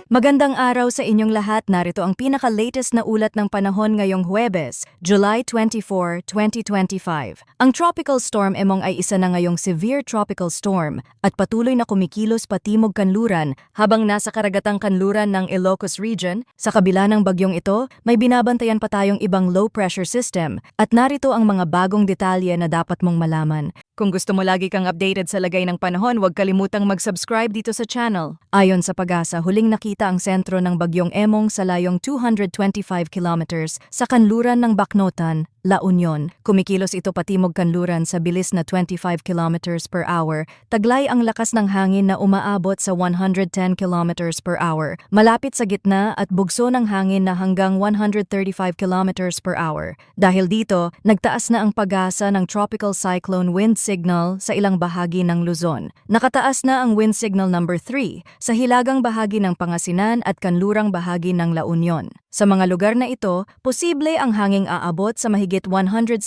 Magandang araw sa inyong lahat. Narito ang pinaka-latest na ulat ng panahon ngayong Huwebes, July 24, 2025. Ang Tropical Storm Emong ay isa na ngayong severe tropical storm at patuloy na kumikilos patimog kanluran habang nasa karagatang kanluran ng Ilocos Region. Sa kabila ng bagyong ito, may binabantayan pa tayong ibang low-pressure system at narito ang mga bagong detalye na dapat mong malaman. Kung gusto mo lagi kang updated sa lagay ng panahon, huwag kalimutang mag-subscribe dito sa channel. Ayon sa Pag-asa, huling nakita ang sentro ng bagyong Emong sa layong 225 kilometers sa kanluran ng Bacnotan, La Union. Kumikilos ito patimog kanluran sa bilis na 25 kilometers per hour. Taglay ang lakas ng hangin na umaabot sa 110 kilometers per hour. Malapit sa gitna at bugso ng hangin na hanggang 135 kilometers per hour. Dahil dito, nagtaas na ang pag-asa ng tropical cyclone wind signal sa ilang bahagi ng Luzon. Nakataas na ang wind signal number 3 sa hilagang bahagi ng Pangasinan at kanlurang bahagi ng La Union. Sa mga lugar na ito, posible ang hanging aabot sa mahigit 117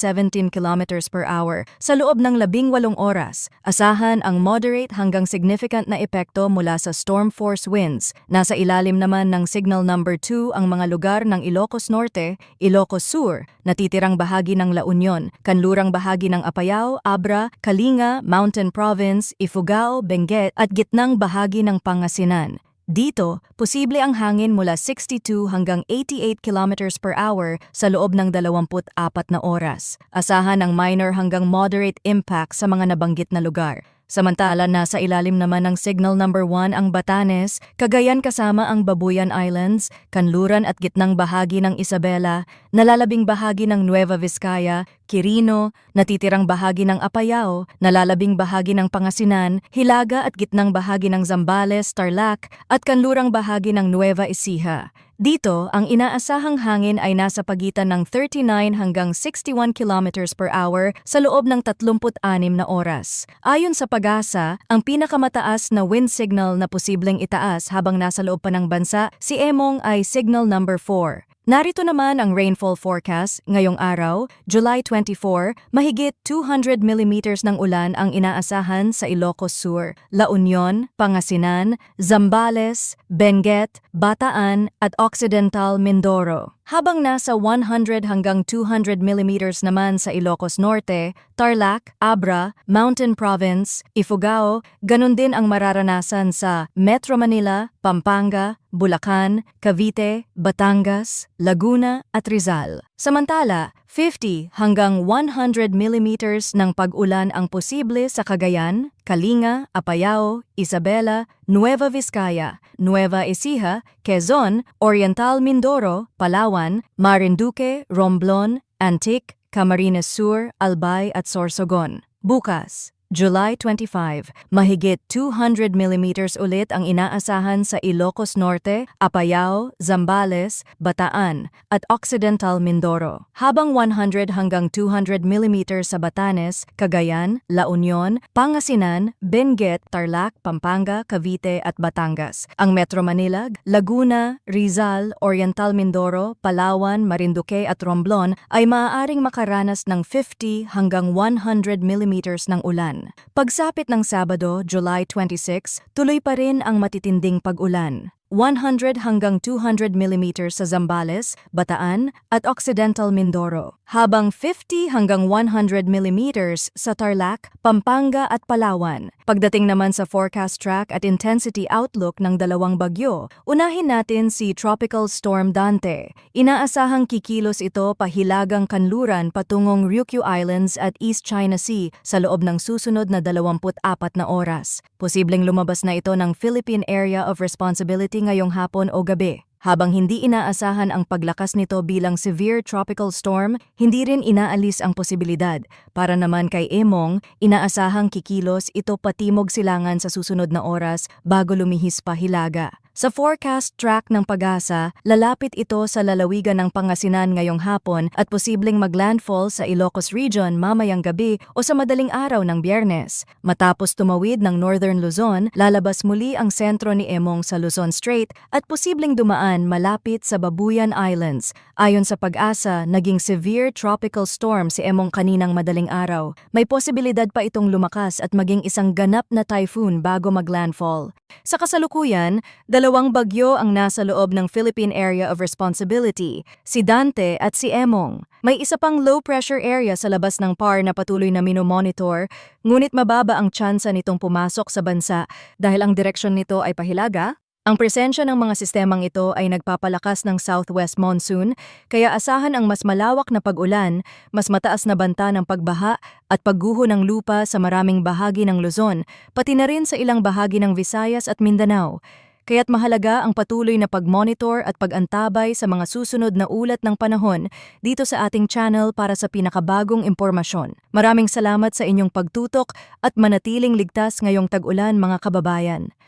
kilometers per hour sa loob ng 18 oras. Asahan ang moderate hanggang significant na epekto mula sa storm force winds. Nasa ilalim naman ng signal number 2 ang mga lugar ng Ilocos Norte, Ilocos Sur, natitirang bahagi ng La Union, kanlurang bahagi ng Apayao, Abra, Kalinga, Mountain Province, Ifugao, Benguet at gitnang bahagi ng Pangasinan. Dito, posible ang hangin mula 62 hanggang 88 kilometers per hour sa loob ng 24 na oras. Asahan ang minor hanggang moderate impact sa mga nabanggit na lugar. Samantala, nasa ilalim naman ng signal number 1 ang Batanes, Cagayan kasama ang Babuyan Islands, kanluran at gitnang bahagi ng Isabela, nalalabing bahagi ng Nueva Vizcaya, Quirino, natitirang bahagi ng Apayao, nalalabing bahagi ng Pangasinan, Hilaga at gitnang bahagi ng Zambales, Tarlac at kanlurang bahagi ng Nueva Ecija. Dito, ang inaasahang hangin ay nasa pagitan ng 39 hanggang 61 kilometers per hour sa loob ng 36 na oras. Ayon sa Pag-asa, ang pinakamataas na wind signal na posibleng itaas habang nasa loob pa ng bansa, si Emong ay signal number 4. Narito naman ang rainfall forecast ngayong araw, July 24, mahigit 200 millimeters ng ulan ang inaasahan sa Ilocos Sur, La Union, Pangasinan, Zambales, Benguet, Bataan at Occidental Mindoro. Habang nasa 100 hanggang 200 millimeters naman sa Ilocos Norte, Tarlac, Abra, Mountain Province, Ifugao, ganun din ang mararanasan sa Metro Manila, Pampanga, Bulacan, Cavite, Batangas, Laguna at Rizal. Samantala, 50 hanggang 100 millimeters ng pag-ulan ang posible sa Cagayan, Kalinga, Apayao, Isabela, Nueva Vizcaya, Nueva Ecija, Quezon, Oriental Mindoro, Palawan, Marinduque, Romblon, Antique, Camarines Sur, Albay at Sorsogon. Bukas, July 25, mahigit 200 millimeters ulit ang inaasahan sa Ilocos Norte, Apayao, Zambales, Bataan at Occidental Mindoro. Habang 100 hanggang 200 millimeters sa Batanes, Cagayan, La Union, Pangasinan, Benguet, Tarlac, Pampanga, Cavite at Batangas. Ang Metro Manila, Laguna, Rizal, Oriental Mindoro, Palawan, Marinduque at Romblon ay maaaring makaranas ng 50 hanggang 100 millimeters ng ulan. Pagsapit ng Sabado, July 26, tuloy pa rin ang matitinding pag-ulan. 100 hanggang 200 millimeters sa Zambales, Bataan at Occidental Mindoro, habang 50 hanggang 100 millimeters sa Tarlac, Pampanga at Palawan. Pagdating naman sa forecast track at intensity outlook ng dalawang bagyo, unahin natin si Tropical Storm Dante. Inaasahang kikilos ito pahilagang kanluran patungong Ryukyu Islands at East China Sea sa loob ng susunod na 24 na oras. Posibleng lumabas na ito ng Philippine Area of Responsibility ngayong hapon o gabi. Habang hindi inaasahan ang paglakas nito bilang severe tropical storm, hindi rin inaalis ang posibilidad. Para naman kay Emong, inaasahang kikilos ito patimog silangan sa susunod na oras bago lumihis pa Hilaga. Sa forecast track ng Pag-asa, lalapit ito sa lalawigan ng Pangasinan ngayong hapon at posibleng maglandfall sa Ilocos Region mamayang gabi o sa madaling araw ng Biyernes. Matapos tumawid ng Northern Luzon, lalabas muli ang sentro ni Emong sa Luzon Strait at posibleng dumaan malapit sa Babuyan Islands. Ayon sa Pag-asa, naging severe tropical storm si Emong kaninang madaling araw. May posibilidad pa itong lumakas at maging isang ganap na typhoon bago maglandfall. Sa kasalukuyan, Dalawang bagyo ang nasa loob ng Philippine Area of Responsibility, si Dante at si Emong. May isa pang low-pressure area sa labas ng PAR na patuloy na minomonitor, ngunit mababa ang tsansa nitong pumasok sa bansa dahil ang direksyon nito ay pahilaga. Ang presensya ng mga sistemang ito ay nagpapalakas ng southwest monsoon, kaya asahan ang mas malawak na pag-ulan, mas mataas na banta ng pagbaha at pagguho ng lupa sa maraming bahagi ng Luzon, pati na rin sa ilang bahagi ng Visayas at Mindanao. Kaya't mahalaga ang patuloy na pag-monitor at pag-antabay sa mga susunod na ulat ng panahon dito sa ating channel para sa pinakabagong impormasyon. Maraming salamat sa inyong pagtutok at manatiling ligtas ngayong tag-ulan mga kababayan.